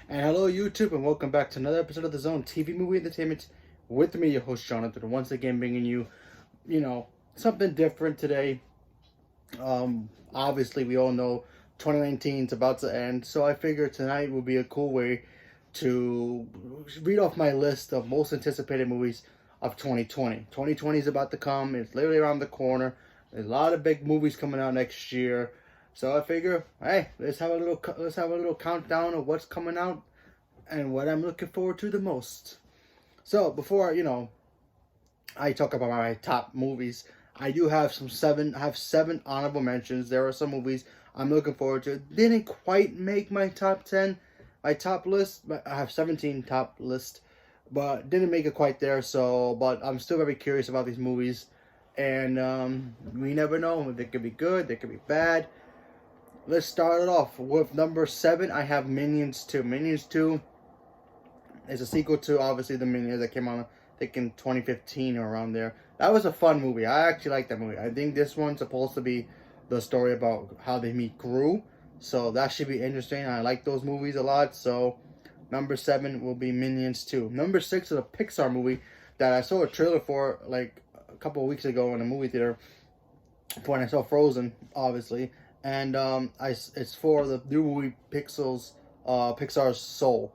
And hello, YouTube, and welcome back to another episode of the Zone TV Movie Entertainment with me, your host Jonathan. Once again, bringing you, you know, something different today. Obviously, we all know 2019 is about to end, so I figured tonight would be a cool way to read off my list of most anticipated movies of 2020. 2020 is about to come. It's literally around the corner. There's a lot of big movies coming out next year. So I figure, hey, let's have a little countdown of what's coming out and what I'm looking forward to the most. So before I talk about my top movies, I do have seven honorable mentions. There are some movies I'm looking forward to. Didn't quite make my top 10, my top list. But I have 17 top list, but didn't make it quite there. So, but I'm still very curious about these movies, and we never know. They could be good, they could be bad. Let's start it off with number 7. I have Minions 2. Minions 2 is a sequel to obviously the Minions that came out, I think, in 2015 or around there. That was a fun movie. I actually like that movie. I think this one's supposed to be the story about how they meet Gru, so that should be interesting. I like those movies a lot. So number 7 will be Minions 2. Number 6 is a Pixar movie that I saw a trailer for like a couple of weeks ago in a movie theater when I saw Frozen, obviously. And it's for the new movie Pixar's Soul.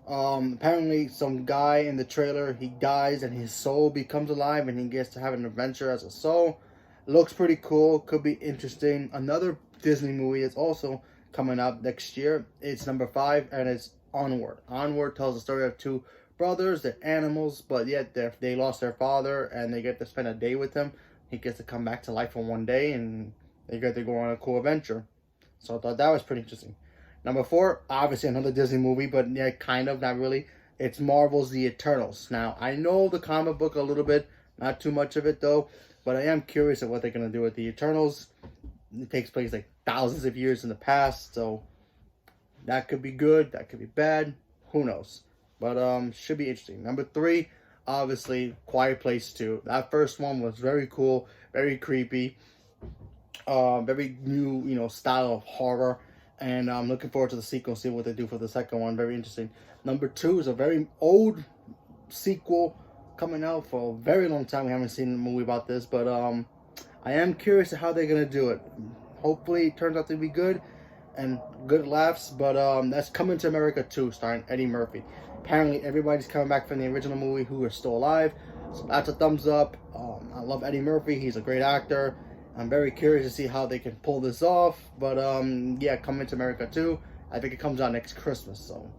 Apparently, some guy in the trailer, he dies and his soul becomes alive, and he gets to have an adventure as a soul. Looks pretty cool. Could be interesting. Another Disney movie is also coming up next year. It's number 5, and it's Onward. Onward tells the story of two brothers. They're animals, but yet they lost their father, and they get to spend a day with him. He gets to come back to life for one day, and they get to go on a cool adventure. So I thought that was pretty interesting. Number 4, obviously another Disney movie, but yeah, kind of, not really. It's Marvel's The Eternals. Now, I know the comic book a little bit, not too much of it though, but I am curious of what they're going to do with The Eternals. It takes place like thousands of years in the past, so that could be good, that could be bad, who knows. But should be interesting. Number 3, obviously Quiet Place 2. That first one was very cool, very creepy, very new, style of horror. And I'm looking forward to the sequel, see what they do for the second one. Very interesting. Number 2 is a very old sequel coming out for a very long time. We haven't seen a movie about this, but I am curious how they're gonna do it. Hopefully, it turns out to be good and good laughs. But that's Coming to America 2, starring Eddie Murphy. Apparently, everybody's coming back from the original movie who are still alive, so that's a thumbs up. I love Eddie Murphy; he's a great actor. I'm very curious to see how they can pull this off. But yeah, Coming to America 2, I think it comes out next Christmas, so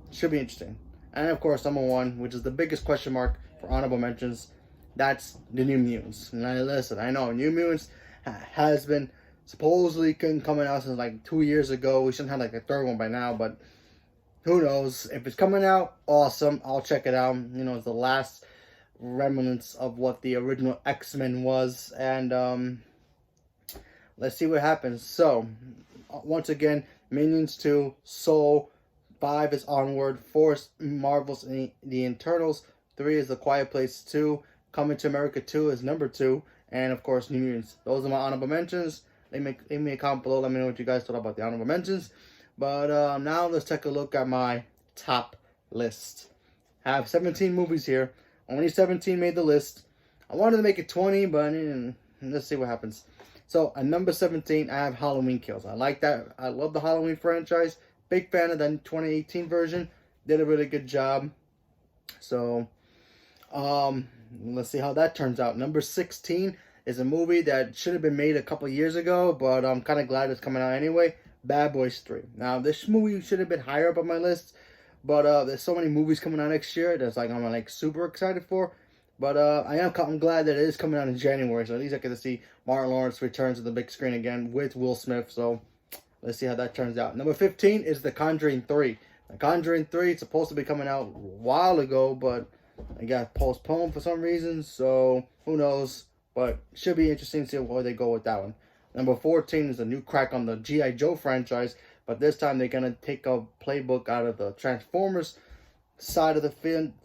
it should be interesting. And of course, number 1, which is the biggest question mark for honorable mentions, that's the New Mutants. And listen, I know New Mutants has been supposedly coming out since like 2 years ago. We shouldn't have like a third one by now, but who knows? If it's coming out, awesome. I'll check it out. It's the last remnants of what the original X-Men was, and let's see what happens. So, once again, Minions 2, Soul, 5 is Onward, 4 is Marvel's The Eternals, 3 is The Quiet Place 2, Coming to America 2 is number 2, and of course, New Mutants. Those are my honorable mentions. Leave me a comment below. Let me know what you guys thought about the honorable mentions. But now let's take a look at my top list. I have 17 movies here. Only 17 made the list. I wanted to make it 20, but let's see what happens. So at number 17, I have Halloween Kills. I like that. I love the Halloween franchise. Big fan of the 2018 version. Did a really good job. So let's see how that turns out. Number 16 is a movie that should have been made a couple years ago, but I'm kind of glad it's coming out anyway. Bad Boys 3. Now, this movie should have been higher up on my list, but there's so many movies coming out next year that's like I'm like super excited for. But I'm glad that it is coming out in January, so at least I get to see Martin Lawrence return to the big screen again with Will Smith. So let's see how that turns out. Number 15 is The Conjuring 3. The Conjuring 3 is supposed to be coming out a while ago, but it got postponed for some reason, so who knows. But should be interesting to see where they go with that one. Number 14 is a new crack on the G.I. Joe franchise, but this time they're going to take a playbook out of the Transformers side of the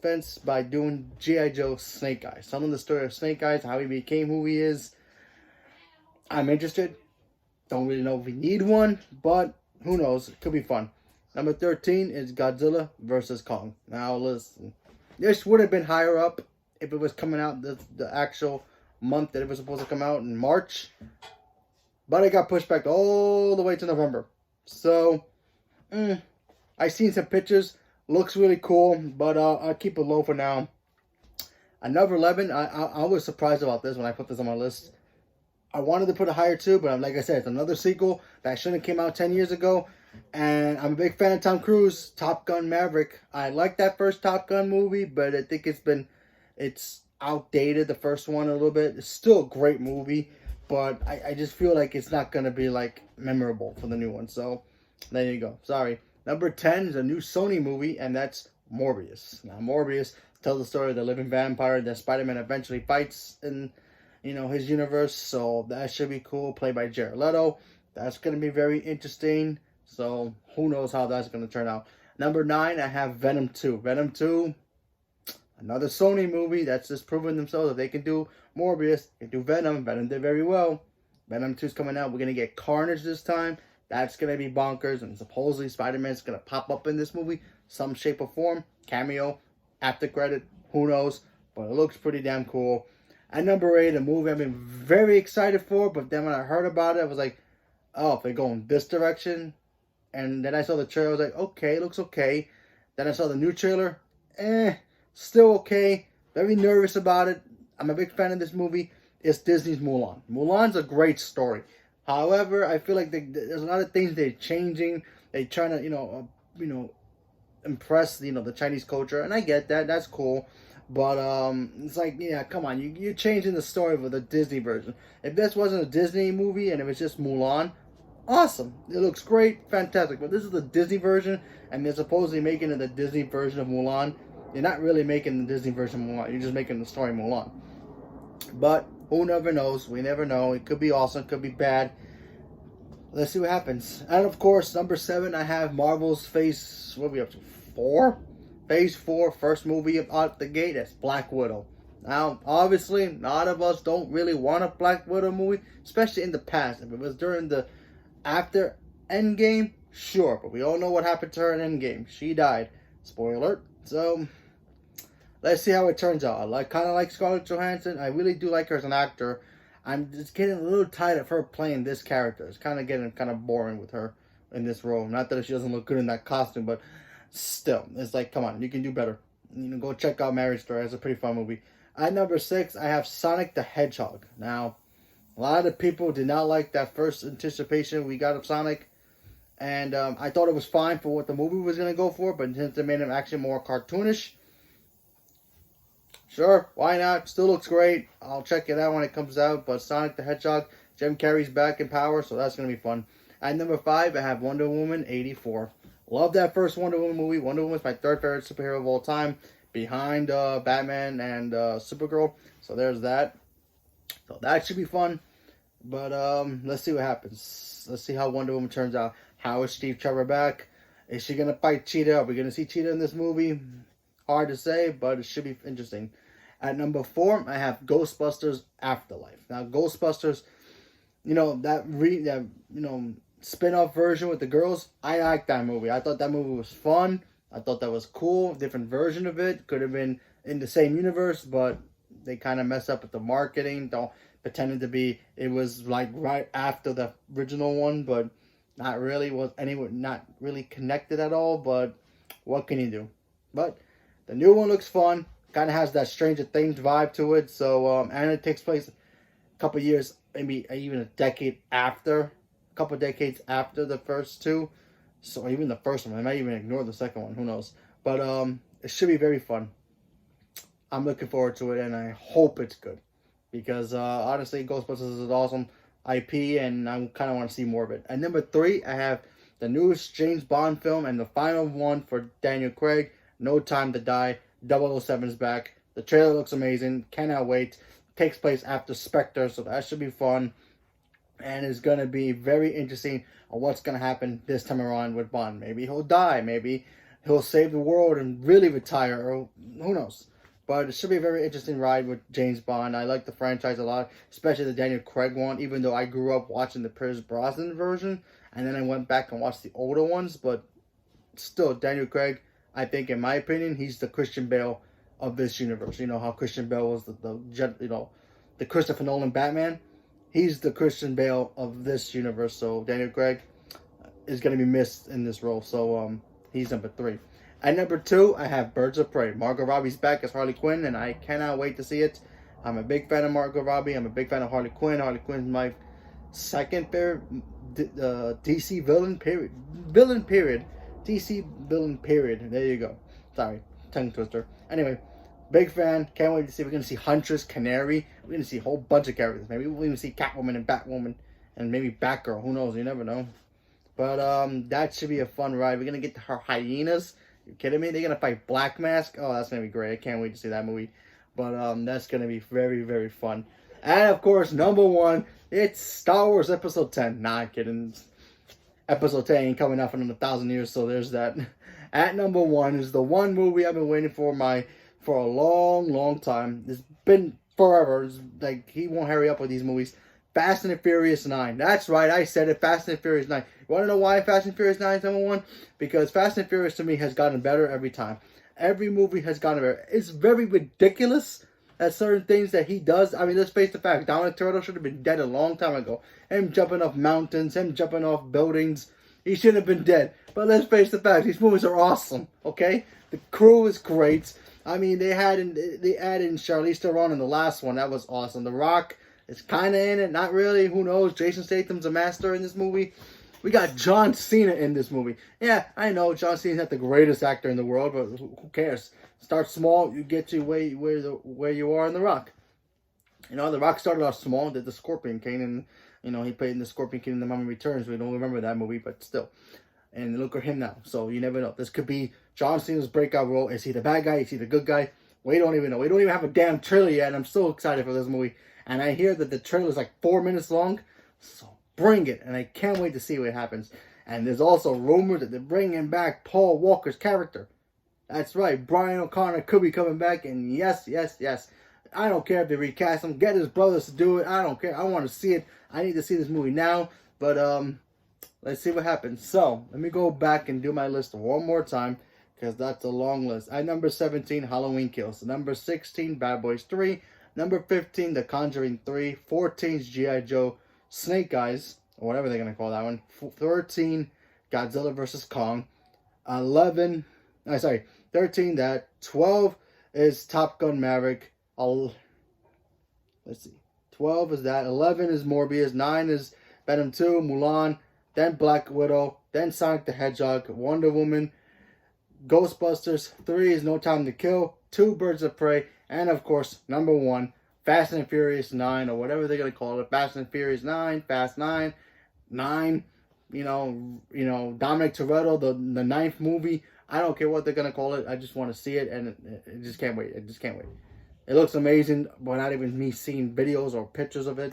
fence by doing G.I. Joe Snake Eyes. Telling the story of Snake Eyes, how he became who he is. I'm interested. Don't really know if we need one, but who knows? It could be fun. Number 13 is Godzilla versus Kong. Now listen, this would have been higher up if it was coming out the actual month that it was supposed to come out in March, but it got pushed back all the way to November. So, I seen some pictures. Looks really cool, but I'll keep it low for now. At number 11, I was surprised about this when I put this on my list. I wanted to put it higher too, but like I said, it's another sequel that shouldn't have came out 10 years ago. And I'm a big fan of Tom Cruise, Top Gun Maverick. I like that first Top Gun movie, but I think it's outdated, the first one a little bit. It's still a great movie, but I just feel like it's not going to be like memorable for the new one. So there you go. Sorry. Number 10 is a new Sony movie, and that's Morbius. Now, Morbius tells the story of the living vampire that Spider-Man eventually fights in, his universe. So that should be cool. Played by Jared Leto. That's going to be very interesting. So who knows how that's going to turn out. Number 9, I have Venom 2. Venom 2, another Sony movie that's just proving themselves. If they can do Morbius, they can do Venom. Venom did very well. Venom 2 is coming out. We're going to get Carnage this time. That's going to be bonkers. And supposedly Spider-Man's going to pop up in this movie. Some shape or form. Cameo. After credit. Who knows. But it looks pretty damn cool. At number 8, a movie I've been very excited for. But then when I heard about it, I was like, oh, if they're going this direction. And then I saw the trailer. I was like, okay, it looks okay. Then I saw the new trailer. Still okay. Very nervous about it. I'm a big fan of this movie. It's Disney's Mulan. Mulan's a great story. However, I feel like there's a lot of things they're changing. They're trying to, impress, the Chinese culture. And I get that. That's cool. But it's like, yeah, come on. You're changing the story for the Disney version. If this wasn't a Disney movie and it was just Mulan, awesome. It looks great. Fantastic. But this is the Disney version, and they're supposedly making it the Disney version of Mulan. You're not really making the Disney version of Mulan. You're just making the story Mulan. But who never knows? We never know. It could be awesome. It could be bad. Let's see what happens. And of course, number 7, I have Marvel's Phase. What are we up to? 4? Phase 4, first movie out the gate. That's Black Widow. Now, obviously, a lot of us don't really want a Black Widow movie, especially in the past. If it was during the after Endgame, sure. But we all know what happened to her in Endgame. She died. Spoiler alert. So, let's see how it turns out. I kind of like Scarlett Johansson. I really do like her as an actor. I'm just getting a little tired of her playing this character. It's kind of getting kind of boring with her in this role. Not that she doesn't look good in that costume, but still, it's like, come on, you can do better. Go check out Marriage Story. It's a pretty fun movie. At number 6, I have Sonic the Hedgehog. Now, a lot of people did not like that first anticipation we got of Sonic. And I thought it was fine for what the movie was going to go for. But since they made him actually more cartoonish, sure, why not? Still looks great. I'll check it out when it comes out. But Sonic the Hedgehog, Jim Carrey's back in power, so that's going to be fun. At number 5, I have Wonder Woman 84. Love that first Wonder Woman movie. Wonder Woman is my 3rd favorite superhero of all time, behind Batman and Supergirl. So there's that. So that should be fun. But let's see what happens. Let's see how Wonder Woman turns out. How is Steve Trevor back? Is she going to fight Cheetah? Are we going to see Cheetah in this movie? Hard to say, but it should be interesting. At number 4, I have Ghostbusters Afterlife. Now, Ghostbusters, that spin-off version with the girls, I like that movie. I thought that movie was fun. I thought that was cool. Different version of it. Could have been in the same universe, but they kind of messed up with the marketing. Pretended to be, it was like right after the original one, but not really not really connected at all. But what can you do? But the new one looks fun. Kind of has that Stranger Things vibe to it. So and it takes place a couple years, maybe even a decade after, a couple decades after the first two. So even the first one, I might even ignore the second one. Who knows? But it should be very fun. I'm looking forward to it, and I hope it's good. Because honestly, Ghostbusters is an awesome IP, and I kind of want to see more of it. At number 3, I have the newest James Bond film, and the final one for Daniel Craig, No Time to Die. 007's back. The trailer looks amazing. Cannot wait. Takes place after Spectre, so that should be fun. And it's going to be very interesting on what's going to happen this time around with Bond. Maybe he'll die. Maybe he'll save the world and really retire. Or who knows? But it should be a very interesting ride with James Bond. I like the franchise a lot, especially the Daniel Craig one, even though I grew up watching the Pierce Brosnan version. And then I went back and watched the older ones. But still, Daniel Craig, I think, in my opinion, he's the Christian Bale of this universe. You know how Christian Bale was the Christopher Nolan Batman. He's the Christian Bale of this universe. So Daniel Craig is going to be missed in this role. So he's number 3. At number 2, I have Birds of Prey. Margot Robbie's back as Harley Quinn, and I cannot wait to see it. I'm a big fan of Margot Robbie. I'm a big fan of Harley Quinn. Harley Quinn's my second favorite DC villain, period. DC villain, period. There you go. Sorry, tongue twister. Anyway, big fan. Can't wait to see. We're going to see Huntress, Canary. We're going to see a whole bunch of characters. Maybe we'll even see Catwoman and Batwoman. And maybe Batgirl. Who knows? You never know. But that should be a fun ride. We're going to get her hyenas. You kidding me? They're going to fight Black Mask. Oh, that's going to be great. I can't wait to see that movie. But that's going to be very, very fun. And, of course, number 1, it's Star Wars Episode 10. Nah, I'm kidding. Episode 10 ain't coming out for another 1,000 years, so there's that. At number 1 is the one movie I've been waiting for a long, long time. It's been forever. It's like, he won't hurry up with these movies. Fast and the Furious 9. That's right, I said it. Fast and the Furious 9. You want to know why Fast and Furious 9 is number 1? Because Fast and Furious to me has gotten better every time. Every movie has gotten better. It's very ridiculous at certain things that he does. I mean, let's face the fact. Dominic Toretto should have been dead a long time ago. Him jumping off mountains, him jumping off buildings. He shouldn't have been dead. But let's face the fact. These movies are awesome, okay? The crew is great. I mean, they added in Charlize Theron in the last one. That was awesome. The Rock is kind of in it. Not really. Who knows? Jason Statham's a master in this movie. We got John Cena in this movie. Yeah, I know John Cena's not the greatest actor in the world, but who cares? Start small, you get to where you are in The Rock. You know, The Rock started off small, did the Scorpion King, and you know he played in the Scorpion King in The Mummy Returns. We don't remember that movie, but still. And look at him now. So you never know. This could be John Cena's breakout role. Is he the bad guy? Is he the good guy? We don't even know. We don't even have a damn trailer yet, and I'm so excited for this movie. And I hear that the trailer is like 4 minutes long. So bring it. And I can't wait to see what happens. And there's also rumors that they're bringing back Paul Walker's character. That's right. Brian O'Connor could be coming back. And yes, yes, yes. I don't care if they recast him. Get his brothers to do it. I don't care. I want to see it. I need to see this movie now. But let's see what happens. So let me go back and do my list one more time, because that's a long list. At number 17, Halloween Kills. Number 16, Bad Boys 3. Number 15, The Conjuring 3. 14 is G.I. Joe Snake Eyes, or whatever they're going to call that one. 13, Godzilla vs. Kong. 13 that. 12 is Top Gun Maverick. Let's see. 12 is that. 11 is Morbius. 9 is Venom 2, Mulan. Then Black Widow. Then Sonic the Hedgehog. Wonder Woman. Ghostbusters. 3 is No Time to Kill. 2, Birds of Prey. And of course, number 1, Fast and Furious 9, or whatever they're going to call it. Fast and Furious 9, Fast 9, 9, you know, Dominic Toretto, the 9th movie. I don't care what they're going to call it. I just want to see it, and I just can't wait. I just can't wait. It looks amazing, but not even me seeing videos or pictures of it.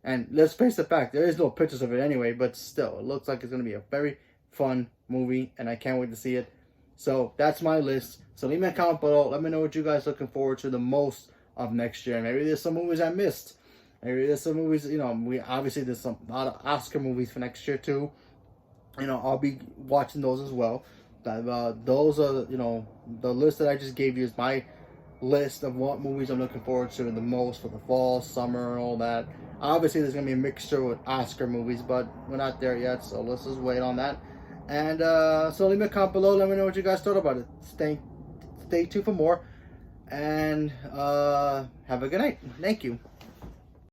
And let's face the fact, there is no pictures of it anyway, but still, it looks like it's going to be a very fun movie, and I can't wait to see it. So that's my list. So leave me a comment below. Let me know what you guys are looking forward to the most of next year. Maybe there's some movies I missed. Maybe there's some movies, you know, there's a lot of Oscar movies for next year too. You know, I'll be watching those as well. Those are, you know, the list that I just gave you is my list of what movies I'm looking forward to the most for the fall, summer, and all that. Obviously, there's going to be a mixture with Oscar movies, but we're not there yet, so let's just wait on that. And so leave me a comment below. Let me know what you guys thought about it. Stay tuned for more. And have a good night. Thank you.